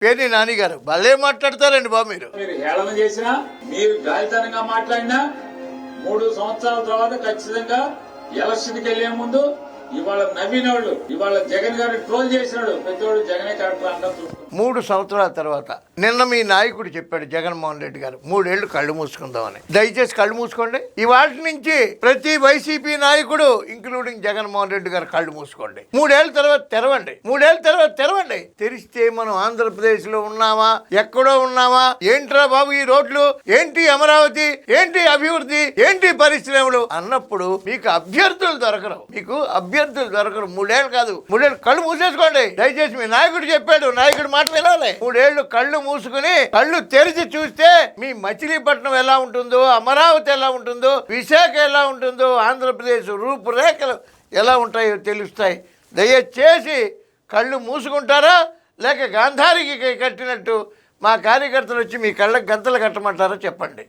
పేర్ని నాని గారు భలే మాట్లాడతారండి బాబు. మీరు హేళన చేసినా, మీరు గాలితనంగా మాట్లాడినా 3 సంవత్సరాల తర్వాత ఖచ్చితంగా ఎలక్షన్కి వెళ్లే ముందు ఇవాళ నవ్వినోళ్ళు, ఇవాళ జగన్ గారిని ట్రోల్ చేసినాడు పెద్దోడు జగనే కరెక్ట్ అంటారు. 3 సంవత్సరాల తర్వాత నిన్న మీ నాయకుడు చెప్పాడు జగన్మోహన్ రెడ్డి గారు 3 ఏళ్ళు కళ్ళు మూసుకుందామని. దయచేసి కళ్ళు మూసుకోండి. ఇవాటి నుంచి ప్రతి వైసీపీ నాయకుడు ఇంక్లూడింగ్ జగన్మోహన్ రెడ్డి గారు కళ్ళు మూసుకోండి. 3 ఏళ్ళ తర్వాత తెరవండి. 3 ఏళ్ళ తర్వాత తెరవండి. తెరిస్తే మనం ఆంధ్రప్రదేశ్ లో ఉన్నామా, ఎక్కడో ఉన్నామా? ఏంట్రా బాబు ఈ రోడ్లు, ఏంటి అమరావతి, ఏంటి అభివృద్ధి, ఏంటి పరిశ్రమలు అన్నప్పుడు మీకు అభ్యర్థులు దొరకరు. 3 ఏళ్ళు కాదు, 3 ఏళ్ళు కళ్ళు మూసేసుకోండి. దయచేసి మీ నాయకుడు చెప్పాడు, నాయకుడు మాట వినాలి. 3 ఏళ్ళు కళ్ళు మూసుకుని కళ్ళు తెరిచి చూస్తే మీ మచిలీపట్నం ఎలా ఉంటుందో, అమరావతి ఎలా ఉంటుందో, విశాఖ ఎలా ఉంటుందో, ఆంధ్రప్రదేశ్ రూపురేఖలు ఎలా ఉంటాయో తెలుస్తాయి. దయచేసి కళ్ళు మూసుకుంటారా లేక గాంధారికి కట్టినట్టు మా కార్యకర్తలు వచ్చి మీ కళ్ళకి గంతలు కట్టమంటారా చెప్పండి.